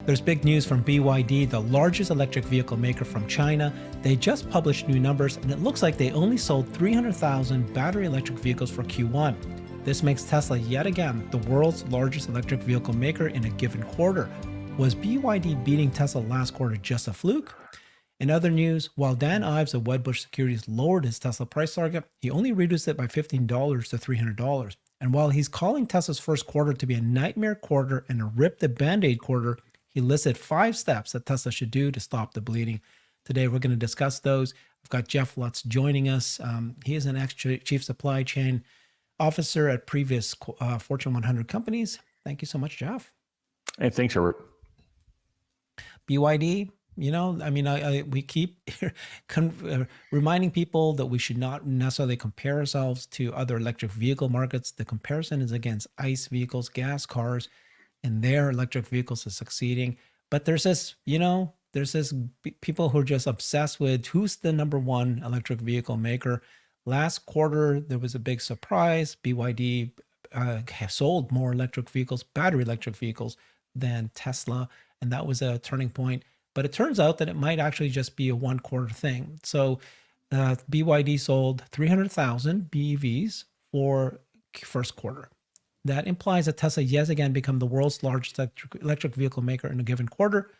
There's big news from BYD, the largest electric vehicle maker from China. They just published new numbers, and it looks like they only sold 300,000 battery electric vehicles for Q1. This makes Tesla yet again the world's largest electric vehicle maker in a given quarter. Was BYD beating Tesla last quarter just a fluke? In other news, while Dan Ives of Wedbush Securities lowered his Tesla price target, he only reduced it by $15 to $300. And while he's calling Tesla's first quarter to be a nightmare quarter and a rip the Band-Aid quarter, he listed 5 steps that Tesla should do to stop the bleeding. Today, we're going to discuss those. I've got Jeff Lutz joining us. He is an ex-chief supply chain officer at previous Fortune 100 companies. Thank you so much, Jeff. Hey, thanks, Herbert. BYD, we keep reminding people that we should not necessarily compare ourselves to other electric vehicle markets. The comparison is against ICE vehicles, gas cars, and their electric vehicles are succeeding. But there's this people who are just obsessed with who's the number one electric vehicle maker. Last quarter, there was a big surprise. BYD sold more battery electric vehicles than Tesla, and that was a turning point. But it turns out that it might actually just be a one-quarter thing. So BYD sold 300,000 BEVs for first quarter. That implies that Tesla yet again become the world's largest electric vehicle maker in a given quarter.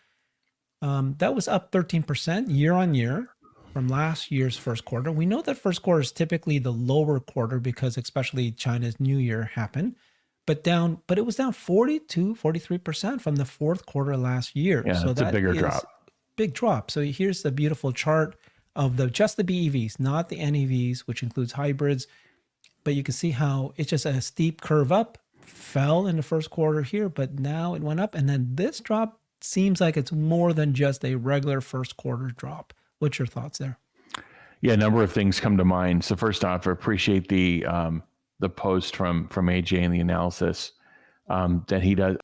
That was up 13% year on year from last year's first quarter. We know that first quarter is typically the lower quarter because especially China's New Year happened, but it was down 43% from the fourth quarter last year. Yeah, so that's a bigger drop. Big drop. So here's the beautiful chart of just the BEVs, not the NEVs, which includes hybrids. But you can see how it's just a steep curve up, fell in the first quarter here, but now it went up. And then this drop seems like it's more than just a regular first quarter drop. What's your thoughts there? Yeah, a number of things come to mind. So first off, I appreciate the post from AJ and the analysis that he does.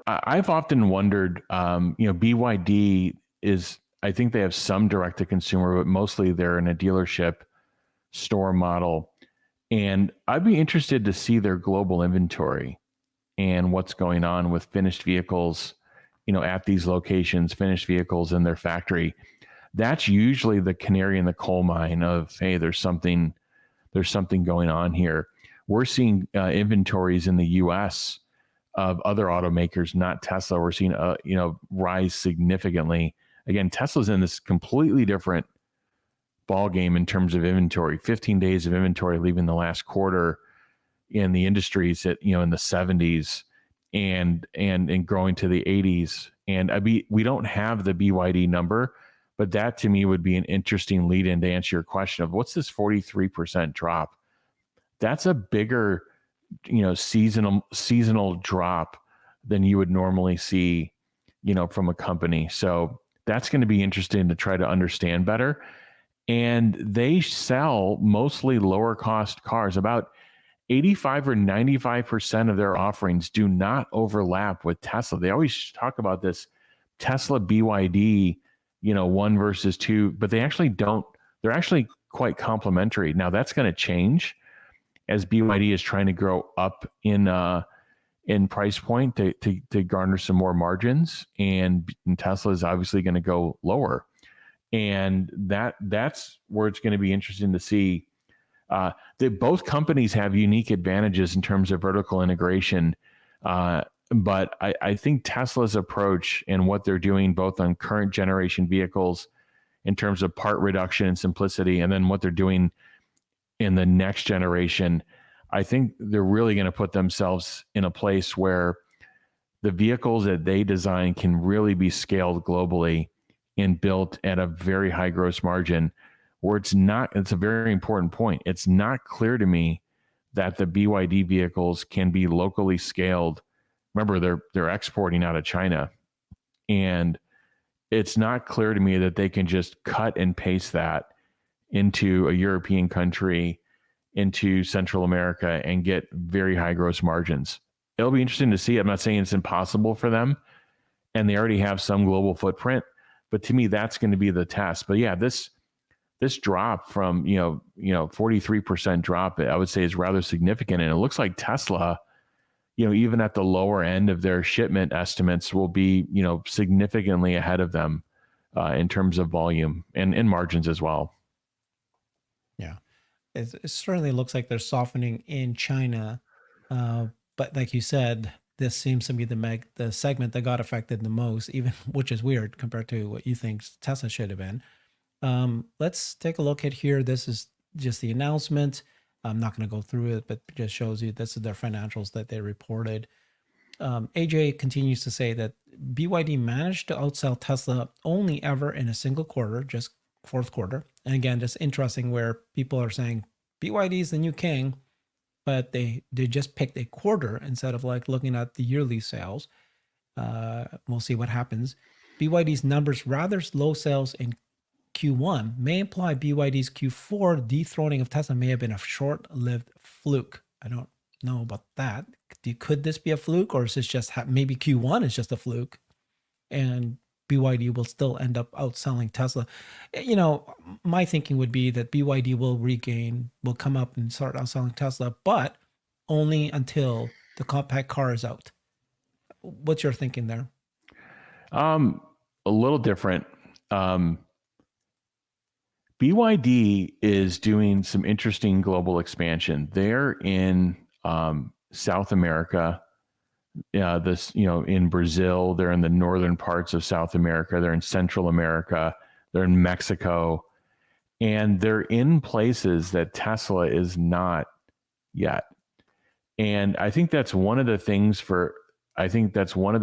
I've often wondered, BYD I think they have some direct to consumer, but mostly they're in a dealership store model. And I'd be interested to see their global inventory and what's going on with finished vehicles, at these locations, finished vehicles in their factory. That's usually the canary in the coal mine of, hey, there's something going on here. We're seeing inventories in the U.S. of other automakers, not Tesla. We're seeing, rise significantly. Again, Tesla's in this completely different ball game in terms of inventory. 15 days of inventory leaving the last quarter in the industries at in the 70s and growing to the 80s. And we don't have the BYD number, but that to me would be an interesting lead in to answer your question of what's this 43% drop. That's a bigger seasonal drop than you would normally see from a company. So that's going to be interesting to try to understand better. And they sell mostly lower cost cars. About 85 or 95% of their offerings do not overlap with Tesla. They always talk about this Tesla BYD, 1 versus 2, but they actually don't. They're actually quite complementary. Now that's going to change as BYD is trying to grow up in price point to garner some more margins, and Tesla is obviously going to go lower. And that's where it's going to be interesting to see. That both companies have unique advantages in terms of vertical integration. But I think Tesla's approach and what they're doing both on current generation vehicles in terms of part reduction and simplicity, and then what they're doing in the next generation, I think they're really going to put themselves in a place where the vehicles that they design can really be scaled globally and built at a very high gross margin, where it's a very important point. It's not clear to me that the BYD vehicles can be locally scaled. Remember, they're exporting out of China, and it's not clear to me that they can just cut and paste that into a European country, into Central America, and get very high gross margins. It'll be interesting to see. I'm not saying it's impossible for them, and they already have some global footprint, but to me, that's going to be the test. But yeah, this drop from 43% drop, I would say, is rather significant, and it looks like Tesla, even at the lower end of their shipment estimates, will be, significantly ahead of them in terms of volume and margins as well. Yeah. It certainly looks like they're softening in China. Uh, but like you said, this seems to be the segment that got affected the most, even which is weird compared to what you think Tesla should have been. Let's take a look at here. This is just the announcement. I'm not going to go through it, but it just shows you this is their financials that they reported. AJ continues to say that BYD managed to outsell Tesla only ever in a single quarter, just fourth quarter. And again, just interesting where people are saying BYD is the new king, but they just picked a quarter instead of like looking at the yearly sales. We'll see what happens. BYD's numbers rather low sales in Q1 may imply BYD's Q4 dethroning of Tesla may have been a short-lived fluke. I don't know about that. Could this be a fluke, or is this just maybe Q1 is just a fluke, and BYD will still end up outselling Tesla? My thinking would be that BYD will come up and start outselling Tesla, but only until the compact car is out. What's your thinking there? A little different. BYD is doing some interesting global expansion. They're in South America. In Brazil. They're in the northern parts of South America. They're in Central America. They're in Mexico, and they're in places that Tesla is not yet. And I think that's one of the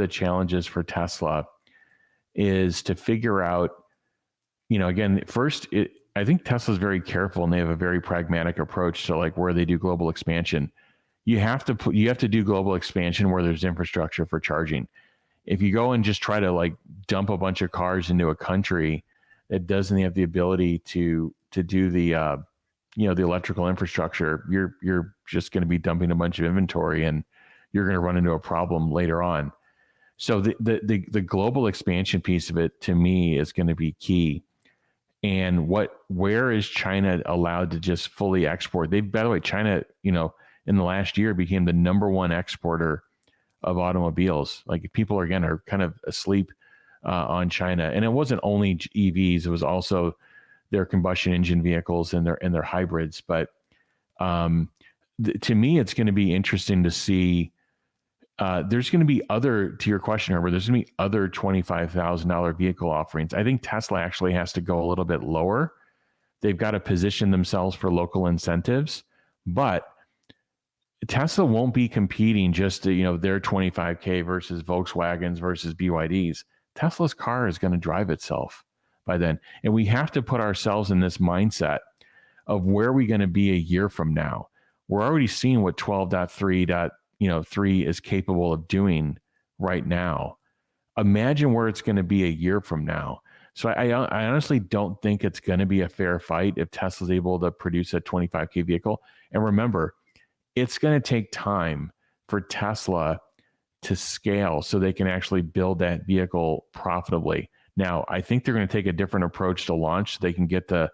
challenges for Tesla is to figure out, again, first, I think Tesla's very careful and they have a very pragmatic approach to like where they do global expansion. You have to do global expansion where there's infrastructure for charging. If you go and just try to like dump a bunch of cars into a country that doesn't have the ability to do the the electrical infrastructure, you're just going to be dumping a bunch of inventory and you're going to run into a problem later on. So the global expansion piece of it to me is going to be key. And where is China allowed to just fully export? By the way, China, in the last year became the number one exporter of automobiles. Like people are kind of asleep on China, and it wasn't only EVs; it was also their combustion engine vehicles and their hybrids. But to me, it's going to be interesting to see. There's going to be to your question, Herbert, there's going to be other $25,000 vehicle offerings. I think Tesla actually has to go a little bit lower. They've got to position themselves for local incentives, but Tesla won't be competing just to, their 25K versus Volkswagens versus BYDs. Tesla's car is going to drive itself by then. And we have to put ourselves in this mindset of where are we going to be a year from now. We're already seeing what 12.3 is capable of doing right now. Imagine where it's going to be a year from now. So I honestly don't think it's going to be a fair fight if Tesla's able to produce a 25K vehicle. And remember, it's going to take time for Tesla to scale so they can actually build that vehicle profitably. Now, I think they're going to take a different approach to launch so they can get to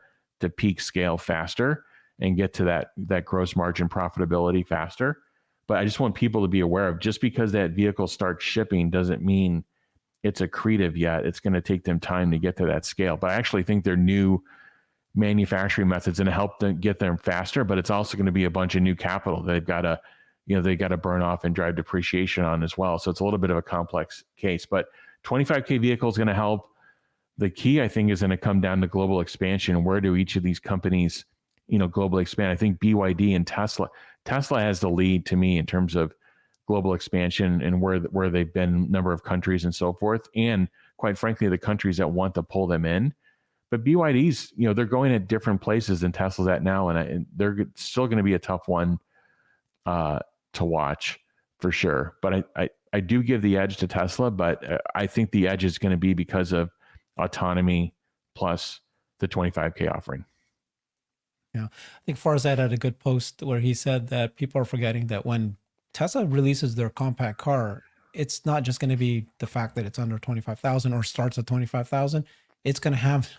peak scale faster and get to that gross margin profitability faster. But I just want people to be aware of, just because that vehicle starts shipping doesn't mean it's accretive yet. It's going to take them time to get to that scale. But I actually think their new manufacturing methods going to help them get there faster, but it's also going to be a bunch of new capital that they've got to burn off and drive depreciation on as well. So it's a little bit of a complex case, but 25K vehicle is going to help. The key, I think, is going to come down to global expansion. Where do each of these companies, globally expand? I think BYD and Tesla has the lead to me in terms of global expansion and where they've been, number of countries and so forth. And quite frankly, the countries that want to pull them in. But BYD's, they're going at different places than Tesla's at now, and they're still going to be a tough one to watch for sure. But I do give the edge to Tesla, but I think the edge is going to be because of autonomy plus the 25K offering. Yeah, I think Farzad had a good post where he said that people are forgetting that when Tesla releases their compact car, it's not just going to be the fact that it's under 25,000 or starts at 25,000. It's going to have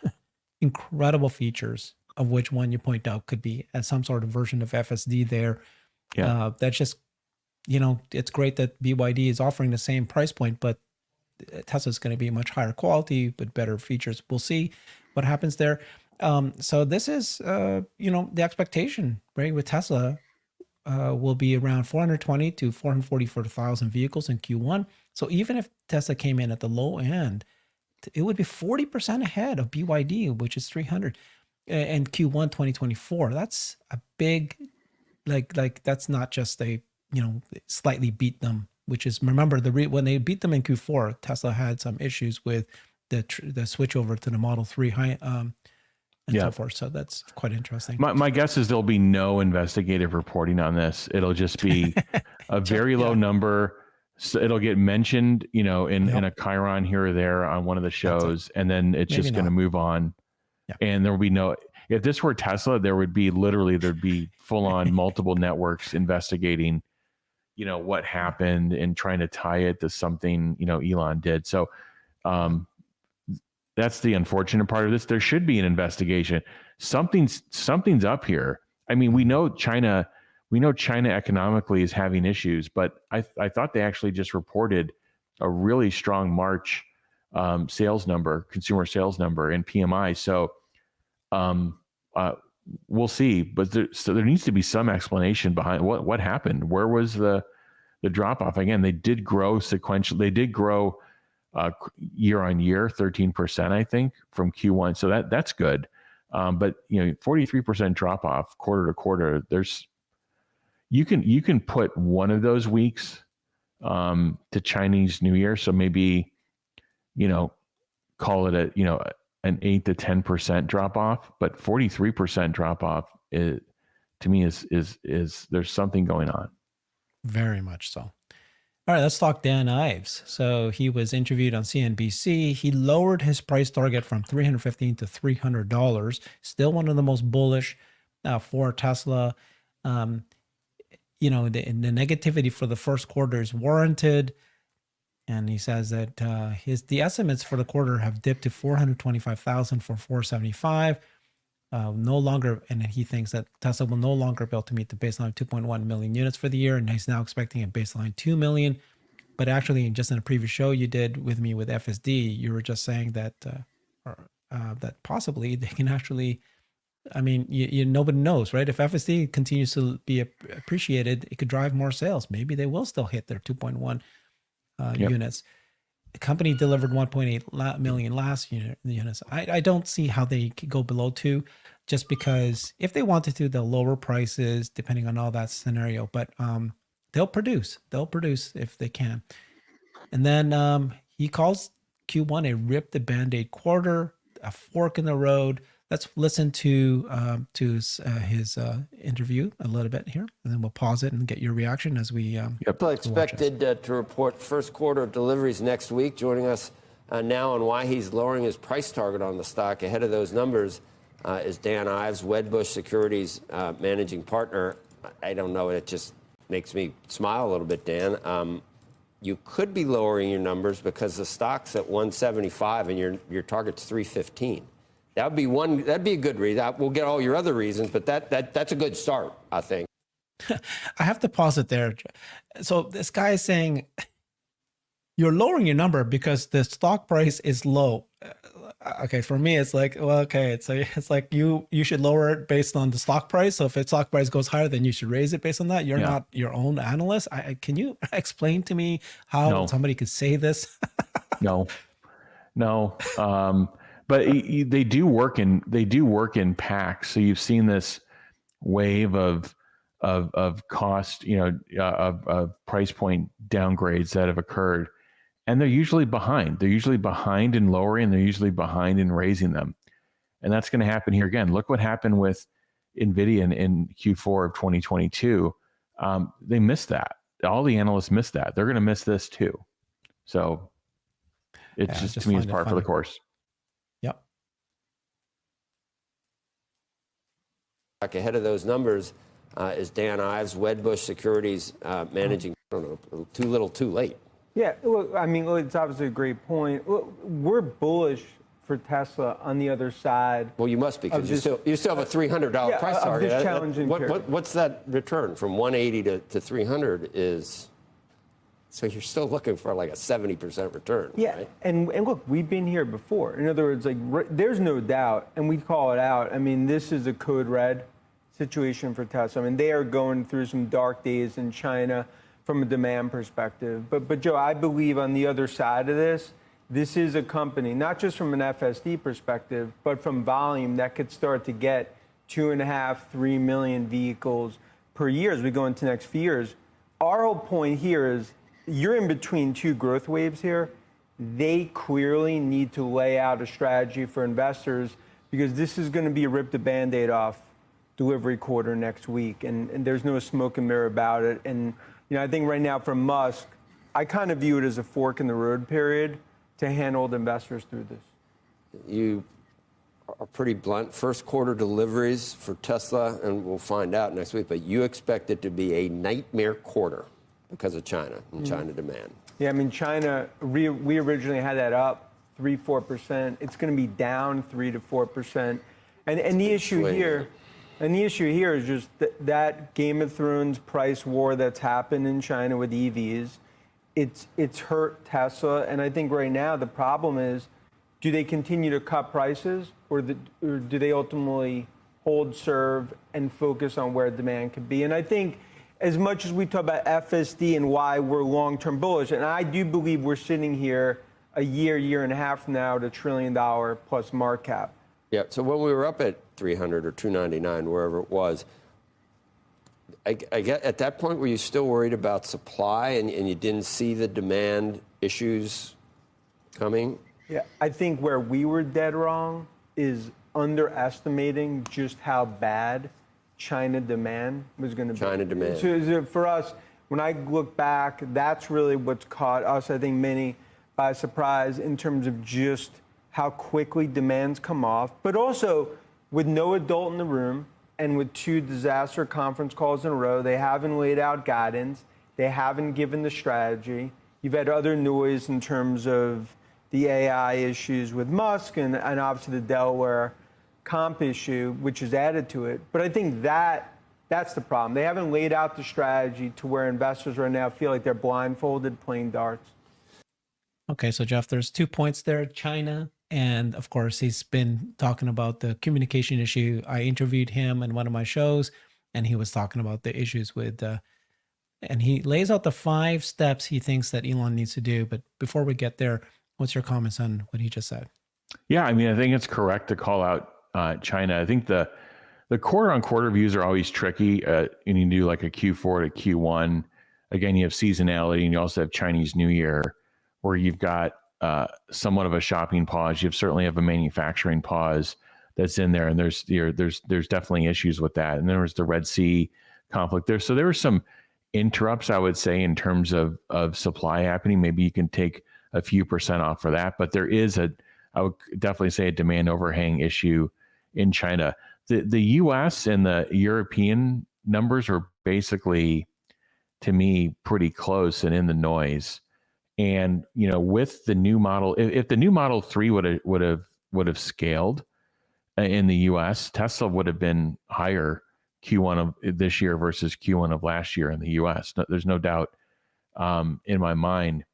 incredible features, of which one you point out could be as some sort of version of FSD there. Yeah. That's just it's great that BYD is offering the same price point, but Tesla's going to be much higher quality with better features. We'll see what happens there. So this is, the expectation, right? With Tesla, will be around 420 to 444,000 vehicles in Q1. So even if Tesla came in at the low end, it would be 40% ahead of BYD, which is 300 in Q1 2024. That's a big, like that's not just a, slightly beat them, which is, remember when they beat them in Q4, Tesla had some issues with the switch over to the Model 3 high, and so forth. So that's quite interesting. My guess is there'll be no investigative reporting on this. It'll just be a very low number. So it'll get mentioned, in a Chiron here or there on one of the shows, and then it's just going to move on. Yeah. And there will be if this were Tesla, there'd be full on multiple networks investigating, what happened and trying to tie it to something, Elon did. So, that's the unfortunate part of this. There should be an investigation. Something's up here. I mean, we know China economically is having issues, but I thought they actually just reported a really strong March sales number, consumer sales number in PMI. So we'll see. But there needs to be some explanation behind what happened. Where was the drop off? Again, they did grow sequentially. They did grow year on year, 13%, I think, from Q1. So that's good. But 43% drop off quarter to quarter. You can put one of those weeks to Chinese New Year. So maybe, call it an 8 to 10% drop off, but 43% drop off to me is there's something going on. Very much so. All right, let's talk Dan Ives. So he was interviewed on CNBC. He lowered his price target from $315 to $300. Still one of the most bullish for Tesla. The negativity for the first quarter is warranted. And he says that the estimates for the quarter have dipped to 425,000 from 475. No longer, and he thinks that Tesla will no longer be able to meet the baseline of 2.1 million units for the year, and he's now expecting a baseline 2 million. But actually, just in a previous show you did with me with FSD, you were just saying that that possibly they can actually, nobody knows, right? If FSD continues to be appreciated, it could drive more sales. Maybe they will still hit their 2.1 units. The company delivered 1.8 million last units. I don't see how they could go below 2, just because if they wanted to, they'll lower prices depending on all that scenario. But they'll produce if they can. And then he calls Q1 a rip the Band-Aid quarter, a fork in the road. Let's listen to his interview a little bit here, and then we'll pause it and get your reaction as we. People expected to report first quarter deliveries next week. Joining us now on why he's lowering his price target on the stock ahead of those numbers is Dan Ives, Wedbush Securities managing partner. I don't know, it just makes me smile a little bit, Dan. You could be lowering your numbers because the stock's at 175 and your target's 315. That'd be a good reason. We'll get all your other reasons, but that's a good start, I think. I have to pause it there. So this guy is saying you're lowering your number because the stock price is low. Okay, for me, it's like, well, okay, it's like you should lower it based on the stock price. So if the stock price goes higher, then you should raise it based on that. You're not your own analyst. Can you explain to me how somebody could say this? No. But they do work in packs. So you've seen this wave of cost, of price point downgrades that have occurred, and they're usually behind. They're usually behind in lowering. They're usually behind in raising them, and that's going to happen here again. Look what happened with NVIDIA in Q4 of 2022. They missed that. All the analysts missed that. They're going to miss this too. So it's just to me, it's par for the course. Yep. Ahead of those numbers is Dan Ives, Wedbush Securities managing. I don't know, too little, too late. Yeah, look, it's obviously a great point. Look, we're bullish for Tesla on the other side. Well, you must be, because you still have a $300 price of target. this challenging period. What's that return from 180 to 300 is? So you're still looking for like a 70% return. Yeah, right? and look, we've been here before. In other words, like there's no doubt, and we call it out. I mean, this is a code red situation for Tesla. I mean, they are going through some dark days in China from a demand perspective. But Joe, I believe on the other side of this, this is a company, not just from an FSD perspective, but from volume that could start to get 2.5, 3 million vehicles per year as we go into the next few years. Our whole point here is you're in between two growth waves here. They clearly need to lay out a strategy for investors, because this is going to be a rip the Band-Aid off delivery quarter next week, and there's no smoke and mirror about it. And I think right now from Musk, I kind of view it as a fork in the road period to handhold investors through this. You are pretty blunt. First quarter deliveries for Tesla, and we'll find out next week, but you expect it to be a nightmare quarter because of China and China demand. Yeah, I mean, China, we originally had that up 3-4%. It's going to be down 3 to 4%. And the issue here, is just that Game of Thrones price war that's happened in China with EVs. It's hurt Tesla, and I think right now the problem is, do they continue to cut prices, or do they ultimately hold serve and focus on where demand could be? And I think as much as we talk about FSD and why we're long-term bullish, and I do believe we're sitting here a year and a half from now at $1 trillion plus market cap. Yeah, so when we were up at 300 or 299, wherever it was, I get at that point, were you still worried about supply and you didn't see the demand issues coming? Yeah, I think where we were dead wrong is underestimating just how bad China demand was going to be. China demand. So for us, when I look back, that's really what's caught us, I think, many by surprise in terms of just how quickly demands come off, but also with no adult in the room and with 2 disaster conference calls in a row. They haven't laid out guidance. They haven't given the strategy. You've had other noise in terms of the AI issues with Musk and obviously the Delaware comp issue, which is added to it. But I think that's the problem. They haven't laid out the strategy to where investors right now feel like they're blindfolded playing darts. Okay, so Jeff, there's 2 points there, China, and of course, he's been talking about the communication issue. I interviewed him in one of my shows, and he was talking about the issues with, and he lays out the 5 steps he thinks that Elon needs to do. But before we get there, what's your comments on what he just said? Yeah, I mean, I think it's correct to call out China. I think the quarter-on-quarter views are always tricky, and you do like a Q4 to Q1. Again, you have seasonality, and you also have Chinese New Year, where you've got somewhat of a shopping pause. You certainly have a manufacturing pause that's in there, and there's definitely issues with that. And there was the Red Sea conflict there, so there were some interrupts, I would say, in terms of supply happening. Maybe you can take a few percent off for that, but there is I would definitely say, a demand overhang issue in China. The U.S. and the European numbers are basically, to me, pretty close and in the noise. And with the new model, if the new Model 3 would have scaled in the U.S., Tesla would have been higher Q1 of this year versus Q1 of last year in the U.S. There's no doubt in my mind.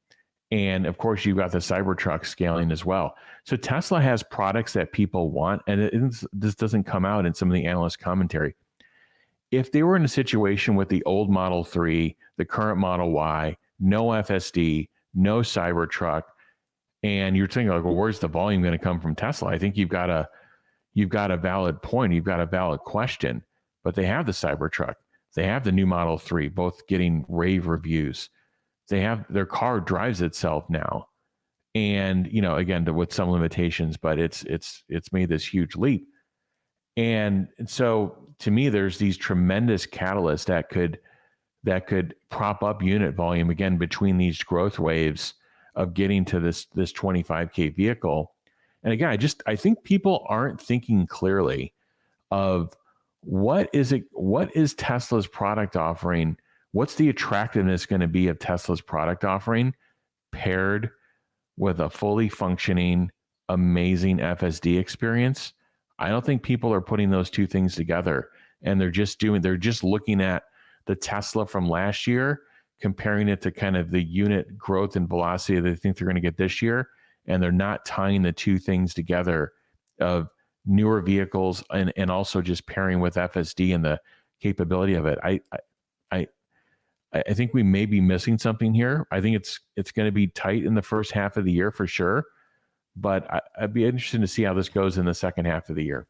And of course, you've got the Cybertruck scaling as well. So Tesla has products that people want, and this doesn't come out in some of the analyst commentary. If they were in a situation with the old Model 3, the current Model Y, no FSD, no Cybertruck, and you're thinking like, well, where's the volume going to come from Tesla? I think you've got a valid point. You've got a valid question. But they have the Cybertruck. They have the new Model 3, both getting rave reviews. They have their car drives itself now, and again, with some limitations, but it's made this huge leap. And so to me, there's these tremendous catalysts that could prop up unit volume again between these growth waves of getting to this 25K vehicle. And again, I think people aren't thinking clearly of what is Tesla's product offering. What's the attractiveness going to be of Tesla's product offering paired with a fully functioning amazing FSD experience. I don't think people are putting those two things together, and they're just looking at the Tesla from last year, comparing it to kind of the unit growth and velocity that they think they're going to get this year. And they're not tying the two things together of newer vehicles and also just pairing with FSD and the capability of it. I think we may be missing something here. I think it's going to be tight in the first half of the year for sure, but I'd be interested to see how this goes in the second half of the year.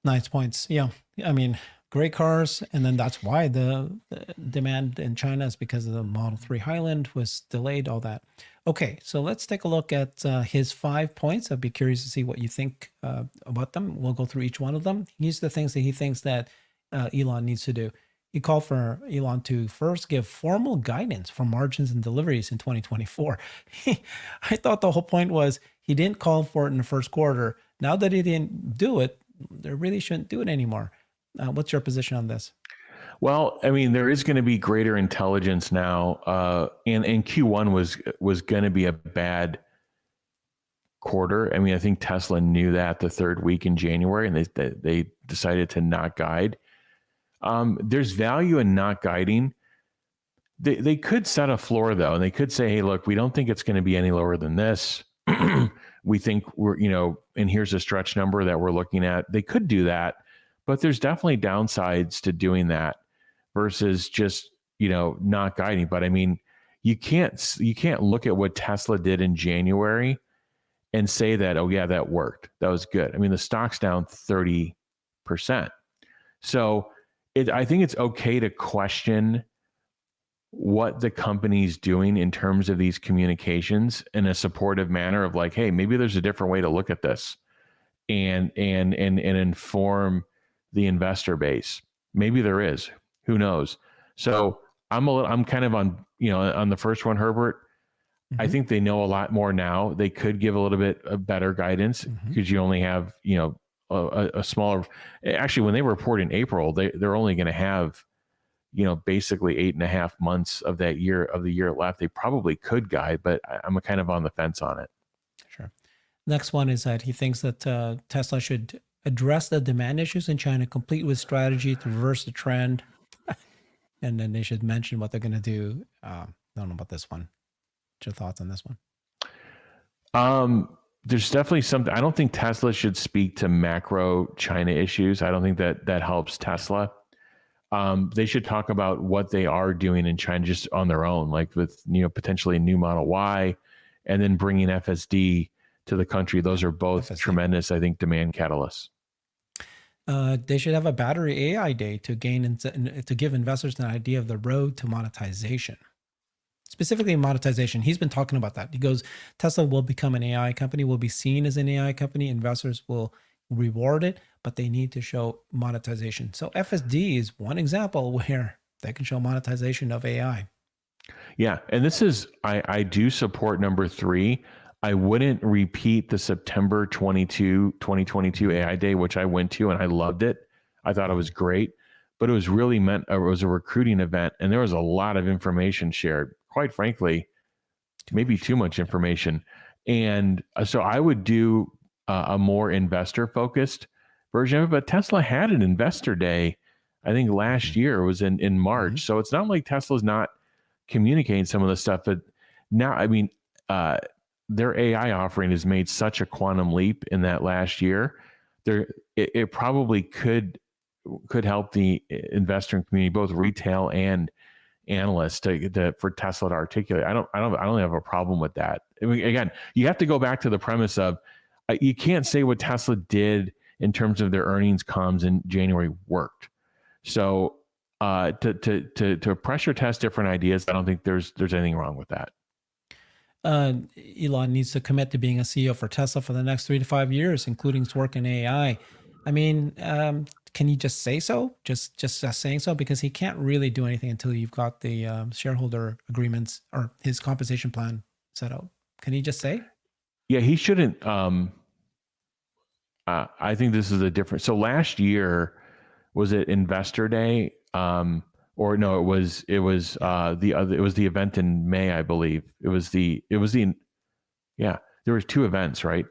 Nice points. Yeah. I mean, great cars. And then that's why the demand in China is because of the Model 3 Highland was delayed, all that. Okay. So let's take a look at his 5 points. I'd be curious to see what you think about them. We'll go through each one of them. These are the things that he thinks that Elon needs to do. He called for Elon to first give formal guidance for margins and deliveries in 2024. I thought the whole point was he didn't call for it in the first quarter. Now that he didn't do it, they really shouldn't do it anymore. What's your position on this? Well, I mean, there is going to be greater intelligence now, and Q1 was going to be a bad quarter. I mean, I think Tesla knew that the third week in January, and they decided to not guide. There's value in not guiding. They could set a floor though, and they could say, hey, look, we don't think it's going to be any lower than this. We think and here's a stretch number that we're looking at. They could do that, but there's definitely downsides to doing that versus just, not guiding. But I mean, you can't look at what Tesla did in January and say that, oh yeah, that worked. That was good. I mean, the stock's down 30%. So I think it's okay to question what the company's doing in terms of these communications in a supportive manner of like, hey, maybe there's a different way to look at this and inform the investor base. Maybe there is, who knows? So I'm kind of on the first one, Herbert. I think they know a lot more now. They could give a little bit of better guidance because you only have, a smaller, actually when they report in April, they're only going to have, basically 8.5 months of the year left. They probably could guide, but I'm kind of on the fence on it. Sure. Next one is that he thinks that Tesla should address the demand issues in China, complete with strategy to reverse the trend. And then they should mention what they're going to do. I don't know about this one. What's your thoughts on this one? There's definitely something. I don't think Tesla should speak to macro China issues. I don't think that helps Tesla. They should talk about what they are doing in China just on their own, like with potentially a new Model Y, and then bringing FSD to the country. Those are both FSD. Tremendous, I think, demand catalysts. They should have a battery AI day to give investors an idea of the road to monetization. Specifically monetization. He's been talking about that. He goes, Tesla will become an AI company, will be seen as an AI company. Investors will reward it, but they need to show monetization. So FSD is one example where they can show monetization of AI. Yeah. And this is, I do support number 3. I wouldn't repeat the September 2022 AI day, which I went to and I loved it. I thought it was great, but it was really it was a recruiting event and there was a lot of information shared. Quite frankly, maybe too much information. And so I would do a more investor focused version of it, but Tesla had an investor day, I think last year, it was in March. So it's not like Tesla's not communicating some of the stuff, but now, I mean, their AI offering has made such a quantum leap in that last year. It probably could help the investor community, both retail and analysts, for Tesla to articulate. I don't have a problem with that. I mean, again, you have to go back to the premise of you can't say what Tesla did in terms of their earnings comms in January worked. So to pressure test different ideas, I don't think there's anything wrong with that. Elon needs to commit to being a CEO for Tesla for the next 3 to 5 years, including his work in AI. I mean, can he just say so? Just saying so? Because he can't really do anything until you've got the shareholder agreements or his compensation plan set out. Can he just say? Yeah, he shouldn't. I think this is a different. So last year, was it Investor Day? Or no, it was the event in May, I believe. It was the there was 2 events, right?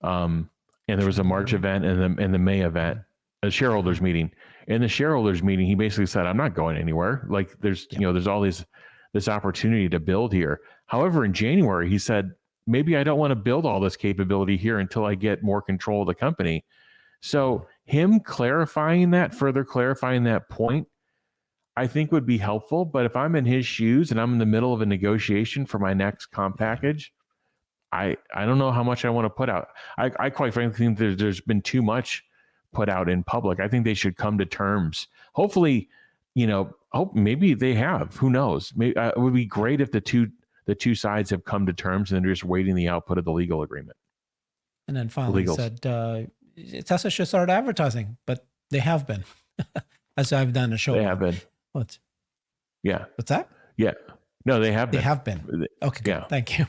And there was a March event and the May event, a shareholders meeting. In the shareholders meeting, he basically said, I'm not going anywhere. Like there's, there's all this opportunity to build here. However, in January, he said, maybe I don't want to build all this capability here until I get more control of the company. So him further clarifying that point, I think would be helpful. But if I'm in his shoes and I'm in the middle of a negotiation for my next comp package, I don't know how much I want to put out. I quite frankly think there's been too much put out in public. I think they should come to terms. Hopefully, maybe they have. Who knows? Maybe it would be great if the two sides have come to terms and they're just waiting the output of the legal agreement. And then finally said Tesla should start advertising, but they have been, as I've done a show. They have been. What? Yeah. What's that? Yeah. No, they have been. They have been. Okay. Good. Yeah. Thank you.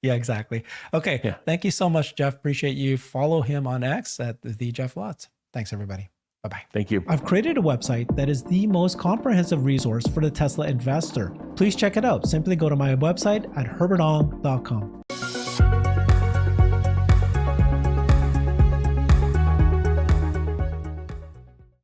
Yeah, exactly. Okay. Yeah. Thank you so much, Jeff. Appreciate you. Follow him on X at the Jeff Lutz. Thanks, everybody. Bye-bye. Thank you. I've created a website that is the most comprehensive resource for the Tesla investor. Please check it out. Simply go to my website at herbertong.com.